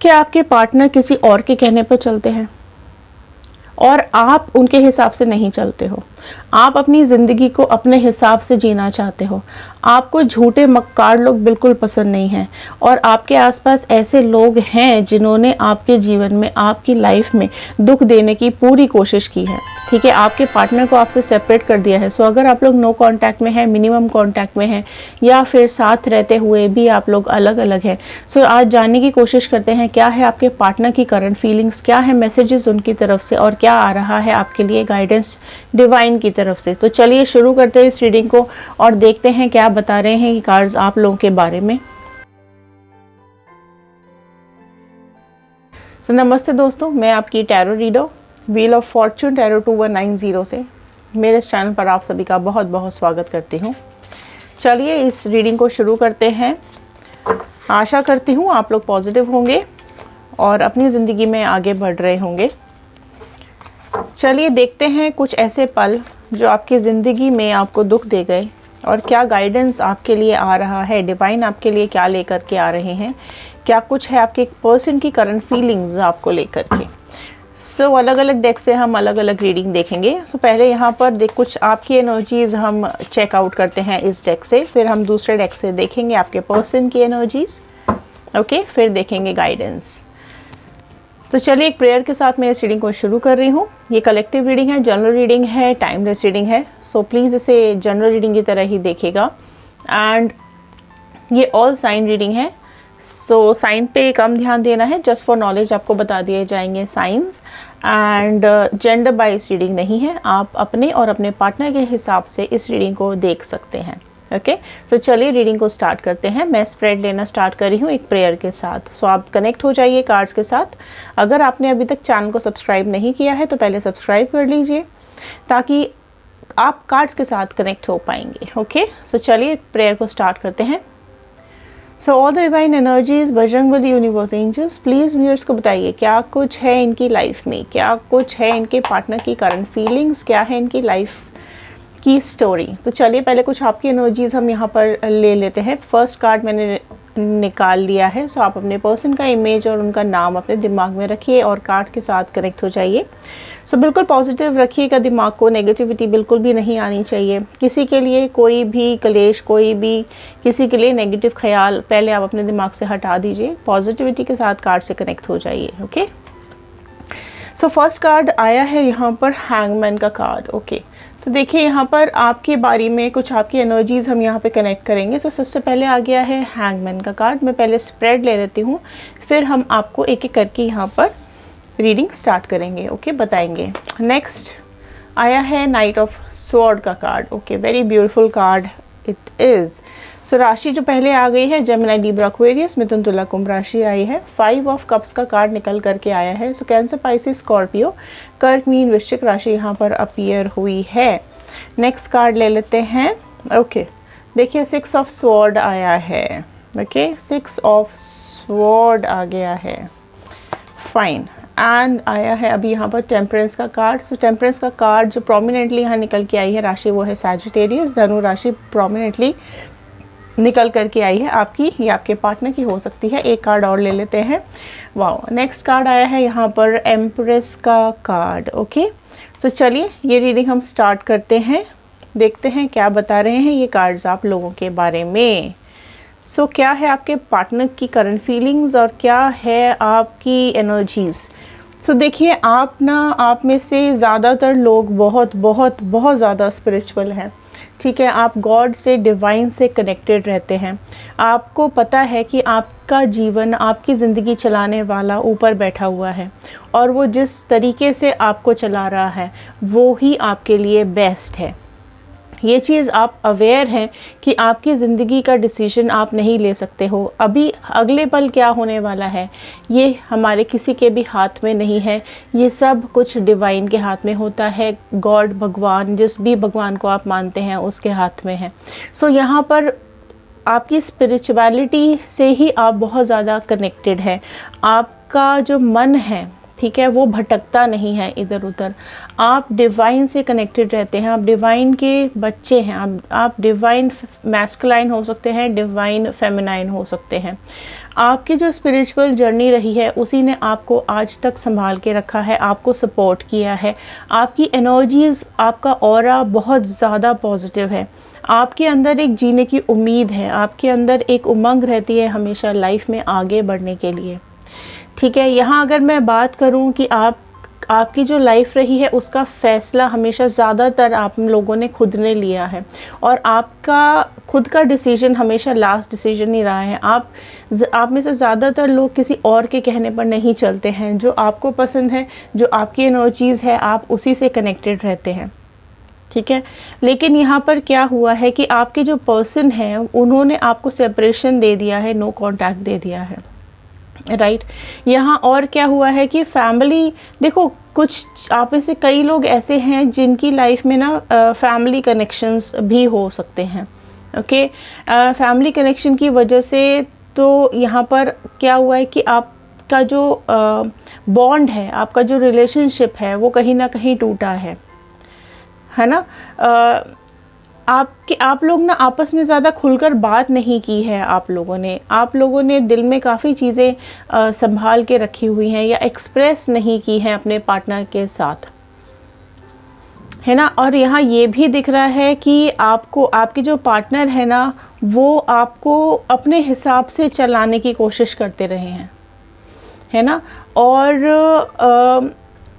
क्या आपके पार्टनर किसी और के कहने पर चलते हैं और आप उनके हिसाब से नहीं चलते हो? आप अपनी ज़िंदगी को अपने हिसाब से जीना चाहते हो। आपको झूठे मक्कार लोग बिल्कुल पसंद नहीं हैं और आपके आसपास ऐसे लोग हैं जिन्होंने आपके जीवन में, आपकी लाइफ में दुख देने की पूरी कोशिश की है। ठीक है, आपके पार्टनर को आपसे सेपरेट कर दिया है। सो अगर आप लोग नो कांटेक्ट में हैं, मिनिमम कांटेक्ट में हैं, या फिर साथ रहते हुए भी आप लोग अलग अलग हैं, सो आज जानने की कोशिश करते हैं क्या है आपके पार्टनर की करंट फीलिंग्स, क्या है मैसेजेस उनकी तरफ से और क्या आ रहा है आपके लिए गाइडेंस डिवाइन की तरफ से। तो चलिए शुरू करते हैं इस रीडिंग को और देखते हैं क्या बता रहे हैं ये कार्ड्स आप लोगों के बारे में। सो नमस्ते दोस्तों, मैं आपकी tarot reader wheel of Fortune tarot 2190 से मेरे इस चैनल पर आप सभी का बहुत बहुत स्वागत करती हूँ। चलिए इस रीडिंग को शुरू करते हैं। आशा करती हूँ आप लोग पॉजिटिव होंगे और अपनी ज़िंदगी में आगे बढ़ रहे होंगे। चलिए देखते हैं कुछ ऐसे पल जो आपकी ज़िंदगी में आपको दुख दे गए और क्या गाइडेंस आपके लिए आ रहा है, डिवाइन आपके लिए क्या लेकर के आ रहे हैं, क्या कुछ है आपके पर्सन की करंट फीलिंग्स आपको लेकर के। सो अलग अलग डेक से हम अलग अलग रीडिंग देखेंगे। सो पहले यहाँ पर कुछ आपकी एनर्जीज़ हम चेकआउट करते हैं इस डेक से, फिर हम दूसरे डेक से देखेंगे आपके पर्सन की एनर्जीज़। ओके, फिर देखेंगे गाइडेंस। तो चलिए एक प्रेयर के साथ मैं इस रीडिंग को शुरू कर रही हूँ। ये कलेक्टिव रीडिंग है, जनरल रीडिंग है, टाइमलेस रीडिंग है। सो प्लीज़ इसे जनरल रीडिंग की तरह ही देखिएगा। एंड ये ऑल साइन रीडिंग है। सो साइन पे कम ध्यान देना है, जस्ट फॉर नॉलेज आपको बता दिए जाएंगे science. And gender bias reading नहीं है, आप अपने और अपने पार्टनर के हिसाब से इस रीडिंग को देख सकते हैं। ओके, तो चलिए रीडिंग को स्टार्ट करते हैं। मैं स्प्रेड लेना स्टार्ट कर रही हूँ एक प्रेयर के साथ। सो आप कनेक्ट हो जाइए कार्ड्स के साथ। अगर आपने अभी तक चैनल को सब्सक्राइब नहीं किया है तो पहले सब्सक्राइब कर लीजिए ताकि आप कार्ड्स के साथ कनेक्ट हो पाएंगे। ओके, सो चलिए प्रेयर को स्टार्ट करते हैं। So all the divine energies, Bajrangbali, universe, angels, please viewers को बताइए क्या कुछ है इनकी लाइफ में, क्या कुछ है इनके पार्टनर की करंट फीलिंग्स, क्या है इनकी लाइफ की स्टोरी। तो चलिए पहले कुछ आपकी एनर्जीज़ हम यहाँ पर ले लेते हैं। फर्स्ट कार्ड मैंने निकाल लिया है। सो आप अपने पर्सन का इमेज और उनका नाम अपने दिमाग में रखिए और कार्ड के साथ कनेक्ट हो जाइए। सो बिल्कुल पॉजिटिव रखिएगा दिमाग को, नेगेटिविटी बिल्कुल भी नहीं आनी चाहिए। किसी के लिए कोई भी क्लेश, कोई भी किसी के लिए नेगेटिव ख्याल पहले आप अपने दिमाग से हटा दीजिए। पॉजिटिविटी के साथ कार्ड से कनेक्ट हो जाइए। ओके, सो फर्स्ट कार्ड आया है यहाँ पर हैंगमैन का कार्ड। ओके, सो देखिए यहाँ पर आपके बारे में कुछ आपकी एनर्जीज़ हम यहाँ पे कनेक्ट करेंगे। तो सबसे पहले आ गया है हैंगमैन का कार्ड। मैं पहले स्प्रेड ले लेती हूँ, फिर हम आपको एक एक करके यहाँ पर रीडिंग स्टार्ट करेंगे। ओके, बताएंगे। नेक्स्ट आया है नाइट ऑफ स्वॉर्ड का card. Okay, very beautiful card it is. So राशि जो पहले आ गई है जेमिनी, लिब्रा, एक्वेरियस, मिथुन, तुला, कुंभ राशि आई है। 5 ऑफ कप्स का कार्ड निकल करके आया है। सो कैंसर, पाइसिस, स्कॉर्पियो, कर्क, मीन, वृश्चिक राशि यहाँ पर अपीयर हुई है। नेक्स्ट कार्ड ले लेते हैं। ओके, देखिए 6 ऑफ स्वॉर्ड आया है। ओके, 6 ऑफ स्वॉर्ड आ गया है। फाइन। एंड आया है अभी यहाँ पर टेम्परेंस का कार्ड। सो टेम्परेंस का कार्ड जो प्रोमिनेंटली यहाँ निकल के आई है राशि वो है सैजिटेरियस। धनु राशि प्रोमिनेंटली निकल करके आई है आपकी या आपके पार्टनर की हो सकती है। एक कार्ड और ले लेते हैं। वाओ, नेक्स्ट कार्ड आया है यहाँ पर एम्प्रेस का कार्ड। ओके, सो चलिए ये रीडिंग हम स्टार्ट करते हैं, देखते हैं क्या बता रहे हैं ये कार्ड्स आप लोगों के बारे में। सो क्या है आपके पार्टनर की करंट फीलिंग्स और क्या है आपकी एनर्जीज़। तो देखिए आप में से ज़्यादातर लोग बहुत बहुत बहुत ज़्यादा स्पिरिचुअल हैं। ठीक है, आप गॉड से, डिवाइन से कनेक्टेड रहते हैं। आपको पता है कि आपका जीवन, आपकी ज़िंदगी चलाने वाला ऊपर बैठा हुआ है और वो जिस तरीके से आपको चला रहा है वो ही आपके लिए बेस्ट है। ये चीज़ आप अवेयर हैं कि आपकी ज़िंदगी का डिसीजन आप नहीं ले सकते हो। अभी अगले पल क्या होने वाला है ये हमारे किसी के भी हाथ में नहीं है। ये सब कुछ डिवाइन के हाथ में होता है। गॉड, भगवान, जिस भी भगवान को आप मानते हैं उसके हाथ में है। सो यहाँ पर आपकी स्पिरिचुअलिटी से ही आप बहुत ज़्यादा कनेक्टेड है। आपका जो मन है ठीक है, वो भटकता नहीं है इधर उधर। आप डिवाइन से कनेक्टेड रहते हैं, आप डिवाइन के बच्चे हैं, आप डिवाइन मैस्कुलाइन हो सकते हैं, डिवाइन फेमिनाइन हो सकते हैं। आपकी जो स्पिरिचुअल जर्नी रही है उसी ने आपको आज तक संभाल के रखा है, आपको सपोर्ट किया है। आपकी एनर्जीज़, आपका ऑरा बहुत ज़्यादा पॉजिटिव है। आपके अंदर एक जीने की उम्मीद है, आपके अंदर एक उमंग रहती है हमेशा लाइफ में आगे बढ़ने के लिए। ठीक है, यहाँ अगर मैं बात करूँ कि आपकी जो लाइफ रही है उसका फ़ैसला हमेशा ज़्यादातर आप लोगों ने खुद ने लिया है, और आपका खुद का डिसीजन हमेशा लास्ट डिसीजन ही रहा है। आप में से ज़्यादातर लोग किसी और के कहने पर नहीं चलते हैं। जो आपको पसंद है, जो आपकी एनर्जीज़ है, आप उसी से कनेक्टेड रहते हैं। ठीक है, लेकिन यहाँ पर क्या हुआ है कि आपके जो पर्सन हैं उन्होंने आपको सेपरेशन दे दिया है, नो कांटेक्ट दे दिया है, राइट। यहाँ और क्या हुआ है कि फैमिली, देखो कुछ आप में से कई लोग ऐसे हैं जिनकी लाइफ में ना फैमिली कनेक्शंस भी हो सकते हैं। ओके, फैमिली कनेक्शन की वजह से तो यहाँ पर क्या हुआ है कि आपका जो बॉन्ड है, आपका जो रिलेशनशिप है वो कहीं ना कहीं टूटा है ना। आप लोग ना आपस में ज़्यादा खुलकर बात नहीं की है। आप लोगों ने दिल में काफ़ी चीज़ें संभाल के रखी हुई हैं या एक्सप्रेस नहीं की हैं अपने पार्टनर के साथ, है ना। और यहाँ ये भी दिख रहा है कि आपके जो पार्टनर है ना वो आपको अपने हिसाब से चलाने की कोशिश करते रहे हैं, है ना।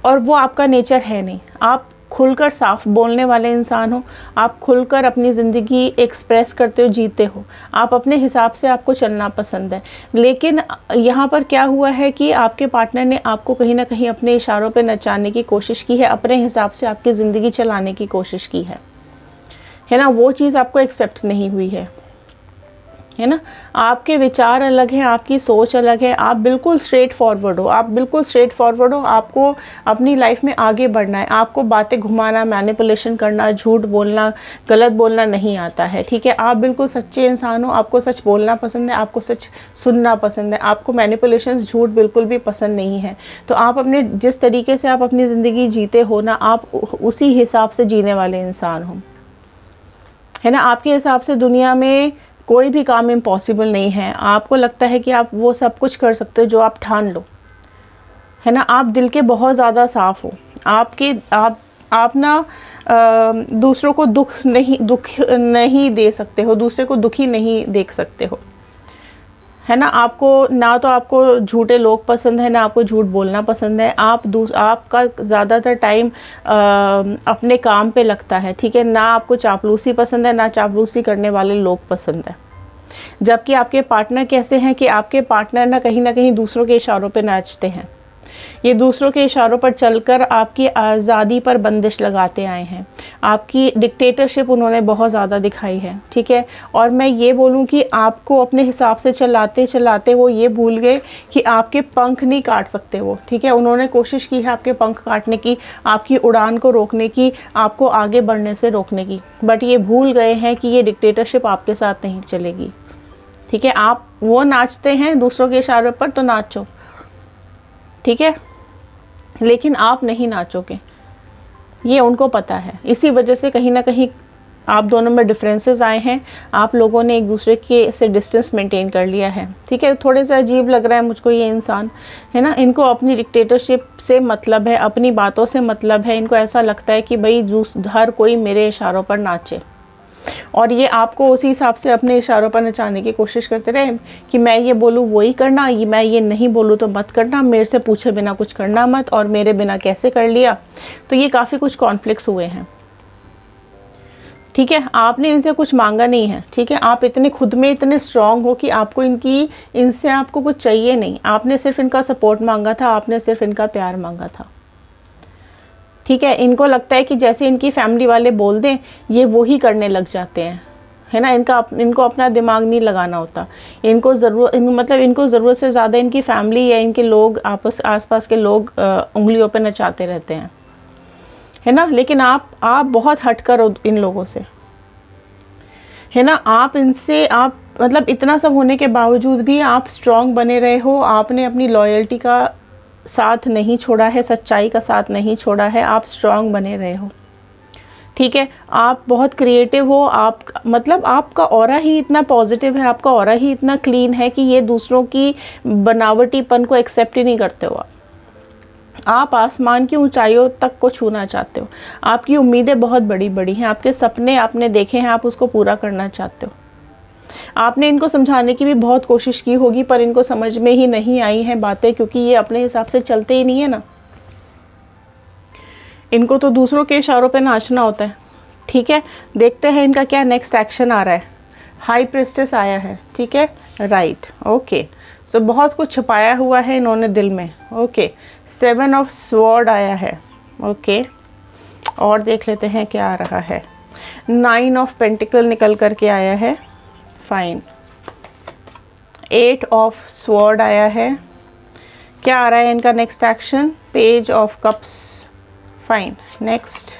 और वो आपका नेचर है नहीं। आप खुलकर साफ बोलने वाले इंसान हो, आप खुलकर अपनी ज़िंदगी एक्सप्रेस करते हो, जीते हो, आप अपने हिसाब से आपको चलना पसंद है। लेकिन यहाँ पर क्या हुआ है कि आपके पार्टनर ने आपको कहीं ना कहीं अपने इशारों पे नचाने की कोशिश की है, अपने हिसाब से आपकी ज़िंदगी चलाने की कोशिश की है ना। वो चीज़ आपको एक्सेप्ट नहीं हुई है ना। आपके विचार अलग हैं, आपकी सोच अलग है, आप बिल्कुल स्ट्रेट फॉरवर्ड हो, आपको अपनी लाइफ में आगे बढ़ना है, आपको बातें घुमाना, मैनिपुलेशन करना, झूठ बोलना, गलत बोलना नहीं आता है। ठीक है, आप बिल्कुल सच्चे इंसान हो, आपको सच बोलना पसंद है, आपको सच सुनना पसंद है, आपको मैनिपुलेशन, झूठ बिल्कुल भी पसंद नहीं है। तो आप जिस तरीके से आप अपनी ज़िंदगी जीते हो ना, आप उसी हिसाब से जीने वाले इंसान हो, है ना। आपके हिसाब से दुनिया में कोई भी काम इम्पॉसिबल नहीं है। आपको लगता है कि आप वो सब कुछ कर सकते हो जो आप ठान लो, है ना। आप दिल के बहुत ज़्यादा साफ़ हो। आप ना दूसरों को दुख नहीं दे सकते हो, दूसरे को दुखी नहीं देख सकते हो, है ना। आपको झूठे लोग पसंद है, ना आपको झूठ बोलना पसंद है। आपका ज़्यादातर टाइम अपने काम पे लगता है, ठीक है। ना आपको चापलूसी पसंद है, ना चापलूसी करने वाले लोग पसंद है। जबकि आपके पार्टनर कैसे हैं कि आपके पार्टनर ना कहीं दूसरों के इशारों पे नाचते हैं। ये दूसरों के इशारों पर चलकर आपकी आज़ादी पर बंदिश लगाते आए हैं। आपकी डिक्टेटरशिप उन्होंने बहुत ज़्यादा दिखाई है, ठीक है। और मैं ये बोलूँ कि आपको अपने हिसाब से चलाते चलाते वो ये भूल गए कि आपके पंख नहीं काट सकते वो, ठीक है। उन्होंने कोशिश की है आपके पंख काटने की, आपकी उड़ान को रोकने की, आपको आगे बढ़ने से रोकने की, बट ये भूल गए हैं कि ये डिक्टेटरशिप आपके साथ नहीं चलेगी, ठीक है। आप वो नाचते हैं दूसरों के इशारों पर, तो नाचो, ठीक है, लेकिन आप नहीं नाचोगे, ये उनको पता है। इसी वजह से कहीं ना कहीं आप दोनों में डिफरेंसेस आए हैं। आप लोगों ने एक दूसरे के से डिस्टेंस मेंटेन कर लिया है, ठीक है। थोड़े से अजीब लग रहा है मुझको ये इंसान, है ना। इनको अपनी डिक्टेटरशिप से मतलब है, अपनी बातों से मतलब है। इनको ऐसा लगता है कि भाई हर कोई मेरे इशारों पर नाचे, और ये आपको उसी हिसाब से अपने इशारों पर नचाने की कोशिश करते रहे कि मैं ये बोलूँ वही करना, मैं ये नहीं बोलूँ तो मत करना, मेरे से पूछे बिना कुछ करना मत, और मेरे बिना कैसे कर लिया। तो ये काफ़ी कुछ कॉन्फ्लिक्ट्स हुए हैं, ठीक है। आपने इनसे कुछ मांगा नहीं है, ठीक है। आप इतने खुद में इतने स्ट्रांग हो कि इनसे आपको कुछ चाहिए नहीं। आपने सिर्फ इनका सपोर्ट मांगा था, आपने सिर्फ इनका प्यार मांगा था, ठीक है। इनको लगता है कि जैसे इनकी फैमिली वाले बोल दें ये वो ही करने लग जाते हैं, है ना। इनको अपना दिमाग नहीं लगाना होता। इनको ज़रूरत से ज़्यादा इनकी फैमिली या इनके लोग आसपास के लोग उंगलियों पे नचाते रहते हैं, है ना। लेकिन आप बहुत हटकर हो इन लोगों से, है ना। आप मतलब इतना सब होने के बावजूद भी आप स्ट्रांग बने रहे हो। आपने अपनी लॉयल्टी का साथ नहीं छोड़ा है, सच्चाई का साथ नहीं छोड़ा है, आप स्ट्रांग बने रहे हो। ठीक है, आप बहुत क्रिएटिव हो, आप मतलब आपका ऑरा ही इतना पॉजिटिव है, आपका ऑरा ही इतना क्लीन है कि ये दूसरों की बनावटीपन को एक्सेप्ट ही नहीं करते हो। आप आसमान की ऊंचाइयों तक को छूना चाहते हो, आपकी उम्मीदें बहुत बड़ी बड़ी हैं, आपके सपने आपने देखे हैं, आप उसको पूरा करना चाहते हो। आपने इनको समझाने की भी बहुत कोशिश की होगी, पर इनको समझ में ही नहीं आई हैं बातें, क्योंकि ये अपने हिसाब से चलते ही नहीं है ना। इनको तो दूसरों के इशारों पे नाचना होता है। ठीक है, देखते हैं इनका क्या नेक्स्ट एक्शन आ रहा है। हाई प्रिस्टेस आया है, ठीक है, राइट, ओके। सो बहुत कुछ छुपाया हुआ है इन्होंने दिल में। ओके, 7 ऑफ स्वॉर्ड आया है। ओके, और देख लेते हैं क्या आ रहा है। 9 ऑफ पेंटिकल निकल करके आया है, फाइन। 8 ऑफ स्वॉर्ड आया है। क्या आ रहा है इनका next action? Page of cups, fine. Next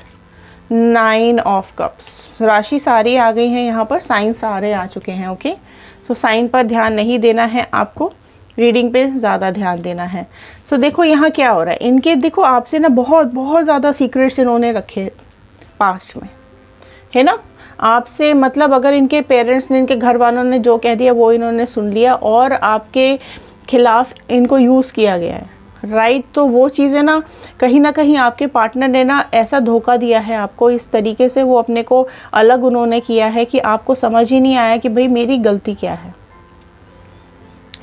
9 of cups. राशि सारी आ गई हैं यहाँ पर, साइन सारे आ चुके हैं। ओके, सो साइन पर ध्यान नहीं देना है आपको, रीडिंग पे ज़्यादा ध्यान देना है। सो देखो यहाँ क्या हो रहा है, इनके देखो आपसे ना बहुत बहुत ज़्यादा सीक्रेट्स इन्होंने रखे पास्ट में, है ना। आपसे मतलब अगर इनके पेरेंट्स ने, इनके घर वालों ने जो कह दिया वो इन्होंने सुन लिया और आपके खिलाफ इनको यूज़ किया गया है, राइट। तो वो चीज़ें ना कहीं आपके पार्टनर ने ना ऐसा धोखा दिया है आपको, इस तरीके से वो अपने को अलग उन्होंने किया है कि आपको समझ ही नहीं आया कि भाई मेरी गलती क्या है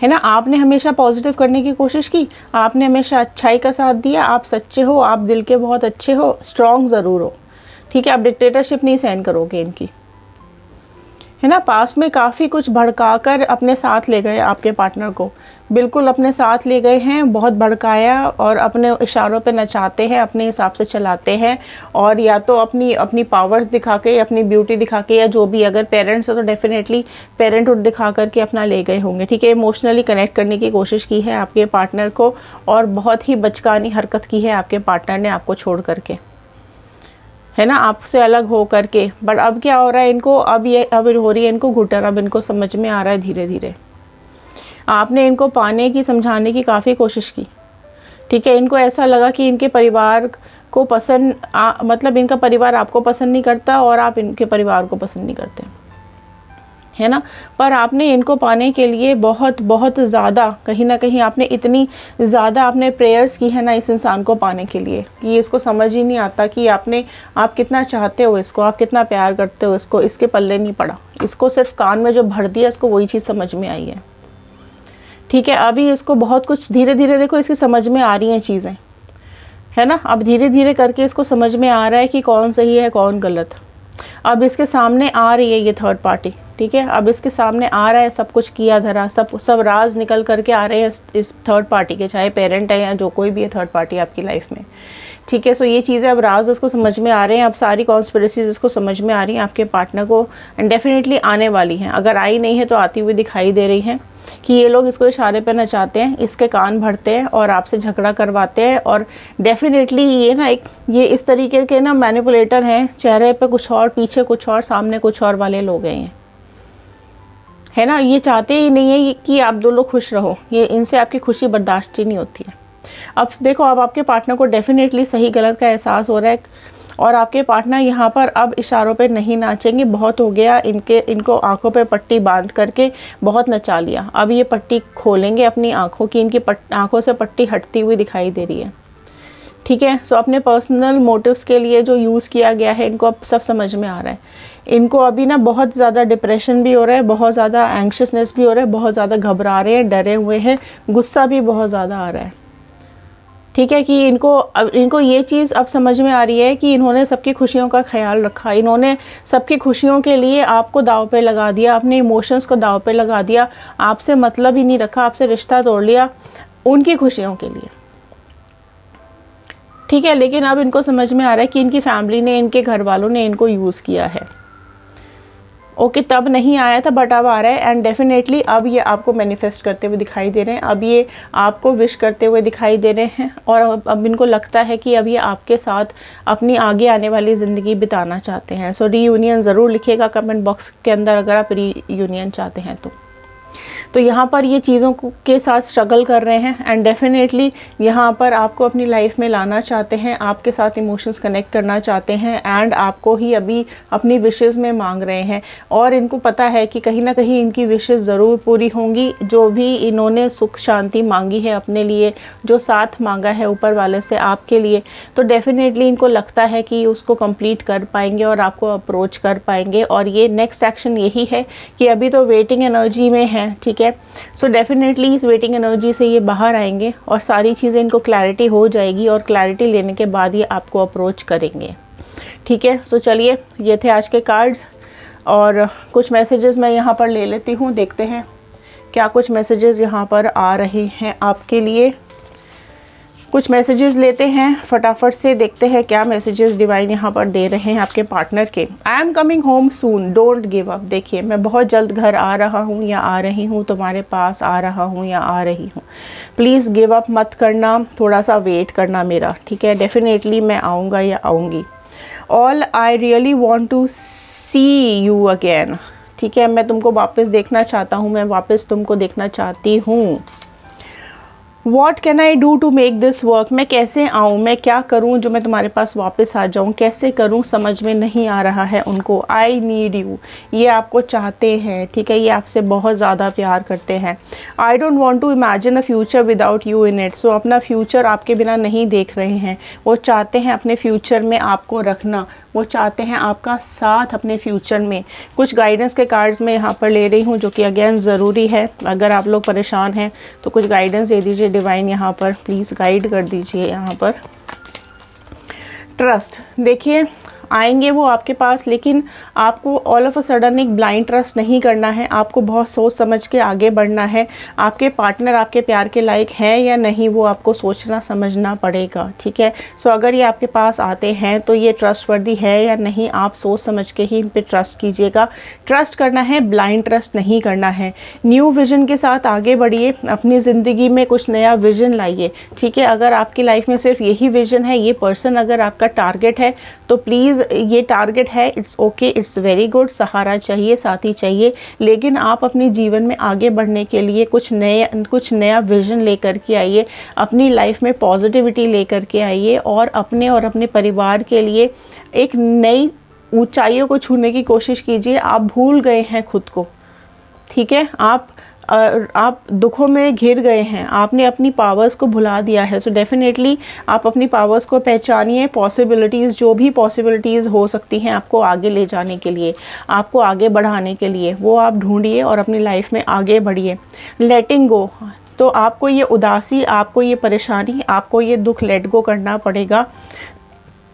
ना। आपने हमेशा पॉजिटिव करने की कोशिश की, आपने हमेशा अच्छाई का साथ दिया, आप सच्चे हो, आप दिल के बहुत अच्छे हो, स्ट्रॉन्ग ज़रूर हो। ठीक है, आप डिक्टेटरशिप नहीं सहन करोगे इनकी, है ना। पास में काफ़ी कुछ भड़काकर अपने साथ ले गए आपके पार्टनर को, बिल्कुल अपने साथ ले गए हैं, बहुत भड़काया और अपने इशारों पे नचाते हैं, अपने हिसाब से चलाते हैं। और या तो अपनी पावर्स दिखा के, अपनी ब्यूटी दिखा के, या जो भी, अगर पेरेंट्स हो तो डेफिनेटली पेरेंटहुड दिखा करके अपना ले गए होंगे। ठीक है, इमोशनली कनेक्ट करने की कोशिश की है आपके पार्टनर को और बहुत ही बचकानी हरकत की है आपके पार्टनर ने आपको छोड़ करके, है ना, आपसे अलग हो करके। बट अब क्या हो रहा है इनको, अब हो रही है इनको घुटन, अब इनको समझ में आ रहा है धीरे धीरे। आपने इनको पाने की, समझाने की काफ़ी कोशिश की। ठीक है, इनको ऐसा लगा कि इनके परिवार को पसंद मतलब इनका परिवार आपको पसंद नहीं करता और आप इनके परिवार को पसंद नहीं करते, है ना। पर आपने इनको पाने के लिए बहुत बहुत ज़्यादा, कहीं ना कहीं आपने इतनी ज़्यादा आपने प्रेयर्स की है ना इस इंसान को पाने के लिए कि इसको समझ ही नहीं आता कि आप कितना चाहते हो इसको, आप कितना प्यार करते हो इसको। इसके पल्ले नहीं पड़ा, इसको सिर्फ कान में जो भर दिया इसको वही चीज़ समझ में आई है। ठीक है, अभी इसको बहुत कुछ धीरे धीरे देखो इसकी समझ में आ रही हैं चीज़ें, है ना। अब धीरे धीरे करके इसको समझ में आ रहा है कि कौन सही है कौन गलत। अब इसके सामने आ रही है ये थर्ड पार्टी। ठीक है, अब इसके सामने आ रहा है सब कुछ किया धरा, सब राज निकल करके आ रहे हैं इस थर्ड पार्टी के, चाहे पेरेंट है या जो कोई भी है थर्ड पार्टी आपकी लाइफ में। ठीक है, सो ये चीज़ें अब राज उसको समझ में आ रहे हैं, अब सारी कॉन्स्पिरेसीज इसको समझ में आ रही हैं आपके पार्टनर को, एंड डेफिनेटली आने वाली हैं। अगर आई नहीं है तो आती हुई दिखाई दे रही हैं कि ये लोग इसको इशारे पर नचाते हैं, इसके कान भरते हैं और आपसे झगड़ा करवाते हैं। और डेफिनेटली ये ना ये इस तरीके के ना मैनिपुलेटर हैं, चेहरे पे कुछ और, पीछे कुछ और, सामने कुछ और वाले लोग हैं, है ना। ये चाहते ही नहीं है कि आप दो लोग खुश रहो, ये इनसे आपकी खुशी बर्दाश्त ही नहीं होती है। अब देखो, अब आपके पार्टनर को डेफिनेटली सही गलत का एहसास हो रहा है और आपके पार्टनर यहाँ पर अब इशारों पे नहीं नाचेंगे, बहुत हो गया, इनको आंखों पे पट्टी बांध करके बहुत नचा लिया। अब ये पट्टी खोलेंगे अपनी आंखों की, इनकी आंखों से पट्टी हटती हुई दिखाई दे रही है। ठीक है, सो अपने पर्सनल मोटिव्स के लिए जो यूज़ किया गया है इनको अब सब समझ में आ रहा है। इनको अभी ना बहुत ज़्यादा डिप्रेशन भी हो रहा है, बहुत ज़्यादा एंग्शियसनेस भी हो रहा है, बहुत ज़्यादा घबरा रहे हैं, डरे हुए हैं, गुस्सा भी बहुत ज़्यादा आ रहा है। ठीक है, कि इनको ये चीज़ अब समझ में आ रही है कि इन्होंने सबकी खुशियों का ख्याल रखा, इन्होंने सबकी खुशियों के लिए आपको दाव पे लगा दिया, अपने इमोशंस को दाव पे लगा दिया, आपसे मतलब ही नहीं रखा, आपसे रिश्ता तोड़ लिया उनकी खुशियों के लिए। ठीक है, लेकिन अब इनको समझ में आ रहा है कि इनकी फैमिली ने, इनके घर वालों ने इनको यूज़ किया है। ओके, तब नहीं आया था बट अब आ रहा है, एंड डेफिनेटली अब ये आपको मैनिफेस्ट करते हुए दिखाई दे रहे हैं, अब ये आपको विश करते हुए दिखाई दे रहे हैं। और अब इनको लगता है कि अब ये आपके साथ अपनी आगे आने वाली ज़िंदगी बिताना चाहते हैं। सो रीयूनियन ज़रूर लिखिएगा कमेंट बॉक्स के अंदर अगर आप रीयूनियन चाहते हैं तो। तो यहाँ पर ये चीज़ों के साथ स्ट्रगल कर रहे हैं एंड डेफिनेटली यहाँ पर आपको अपनी लाइफ में लाना चाहते हैं, आपके साथ इमोशंस कनेक्ट करना चाहते हैं एंड आपको ही अभी अपनी विशेज़ में मांग रहे हैं। और इनको पता है कि कहीं ना कहीं इनकी विशेज़ ज़रूर पूरी होंगी। जो भी इन्होंने सुख शांति मांगी है अपने लिए, जो साथ मांगा है ऊपर वाले से आपके लिए, तो डेफिनेटली इनको लगता है कि उसको कंप्लीट कर पाएंगे और आपको अप्रोच कर पाएंगे। और ये नेक्स्ट एक्शन यही है कि अभी तो वेटिंग एनर्जी में है, ठीक है। सो डेफिनेटली इस वेटिंग एनर्जी से ये बाहर आएंगे और सारी चीज़ें इनको क्लैरिटी हो जाएगी और क्लैरिटी लेने के बाद ये आपको अप्रोच करेंगे, ठीक है। सो चलिए, ये थे आज के कार्ड्स और कुछ मैसेजेस मैं यहाँ पर ले लेती हूँ, देखते हैं क्या कुछ मैसेजेस यहाँ पर आ रहे हैं आपके लिए। कुछ मैसेजेस लेते हैं फटाफट से, देखते हैं क्या मैसेजेस डिवाइन यहाँ पर दे रहे हैं आपके पार्टनर के। I am coming home soon, don't give up. देखिए, मैं बहुत जल्द घर आ रहा हूँ या आ रही हूँ, तुम्हारे पास आ रहा हूँ या आ रही हूँ। प्लीज़ गिव अप मत करना, थोड़ा सा वेट करना मेरा, ठीक है। डेफिनेटली मैं आऊँगा या आऊँगी। All I really want to see you again, ठीक है। मैं तुमको वापस देखना चाहता हूँ, मैं वापस तुमको देखना चाहती हूँ। What can I do to make this work? मैं कैसे आऊँ, मैं क्या करूँ जो मैं तुम्हारे पास वापस आ जाऊँ, कैसे करूँ समझ में नहीं आ रहा है उनको। I need you, ये आपको चाहते हैं, ठीक है। ये आपसे बहुत ज़्यादा प्यार करते हैं। I don't want to imagine a future without you in it. So अपना फ्यूचर आपके बिना नहीं देख रहे हैं, वो चाहते हैं अपने फ्यूचर में आपको रखना, वो चाहते हैं आपका साथ अपने फ्यूचर में। कुछ गाइडेंस के कार्ड्स मैं यहाँ पर ले रही हूँ जो कि अगेन ज़रूरी है। अगर आप लोग परेशान हैं तो कुछ गाइडेंस दे दीजिए डिवाइन, यहाँ पर प्लीज़ गाइड कर दीजिए। यहाँ पर ट्रस्ट, देखिए आएंगे वो आपके पास, लेकिन आपको ऑल ऑफ अ सडन एक ब्लाइंड ट्रस्ट नहीं करना है। आपको बहुत सोच समझ के आगे बढ़ना है। आपके पार्टनर आपके प्यार के लायक है या नहीं, वो आपको सोचना समझना पड़ेगा, ठीक है। सो अगर ये आपके पास आते हैं तो ये ट्रस्टवर्दी है या नहीं, आप सोच समझ के ही इन पर ट्रस्ट कीजिएगा। ट्रस्ट करना है, ब्लाइंड ट्रस्ट नहीं करना है। न्यू विजन के साथ आगे बढ़िए, अपनी ज़िंदगी में कुछ नया विजन लाइए, ठीक है। अगर आपकी लाइफ में सिर्फ यही विजन है, ये पर्सन अगर आपका टारगेट है, तो प्लीज़ ये टारगेट है, it's okay, it's very good. सहारा चाहिए, साथी चाहिए, लेकिन आप अपने जीवन में आगे बढ़ने के लिए कुछ नया विजन लेकर के आइए। अपनी लाइफ में पॉजिटिविटी लेकर के आइए और अपने परिवार के लिए एक नई ऊंचाइयों को छूने की कोशिश कीजिए। आप भूल गए हैं खुद को, ठीक है। आप दुखों में घिर गए हैं, आपने अपनी पावर्स को भुला दिया है। सो डेफिनेटली आप अपनी पावर्स को पहचानिए। पॉसिबिलिटीज़, जो भी पॉसिबिलिटीज़ हो सकती हैं आपको आगे ले जाने के लिए, आपको आगे बढ़ाने के लिए, वो आप ढूंढिए और अपनी लाइफ में आगे बढ़िए। लेटिंग गो, तो आपको ये उदासी, आपको ये परेशानी, आपको ये दुख लेट गो करना पड़ेगा।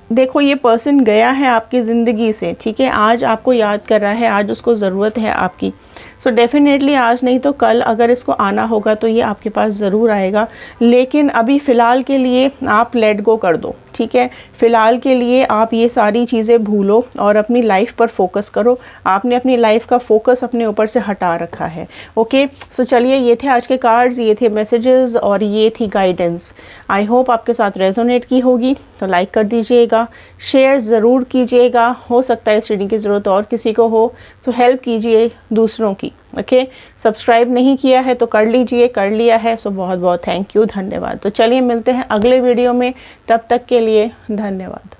देखो, ये पर्सन गया है आपकी ज़िंदगी से, ठीक है। आज आपको याद कर रहा है, आज उसको ज़रूरत है आपकी। सो डेफिनेटली आज नहीं तो कल अगर इसको आना होगा तो ये आपके पास ज़रूर आएगा। लेकिन अभी फ़िलहाल के लिए आप लेट गो कर दो, ठीक है। फ़िलहाल के लिए आप ये सारी चीज़ें भूलो और अपनी लाइफ पर फोकस करो। आपने अपनी लाइफ का फोकस अपने ऊपर से हटा रखा है, ओके। सो चलिए, ये थे आज के कार्ड्स, ये थे मैसेजेस और ये थी गाइडेंस। आई होप आपके साथ रेजोनेट की होगी, तो लाइक कर दीजिएगा, शेयर ज़रूर कीजिएगा। हो सकता है इस रीडिंग की ज़रूरत और किसी को हो, सो हेल्प कीजिए दूसरों की, ओके। सब्सक्राइब नहीं किया है तो कर लीजिए, कर लिया है सो बहुत बहुत थैंक यू, धन्यवाद। तो चलिए मिलते हैं अगले वीडियो में, तब तक के लिए धन्यवाद।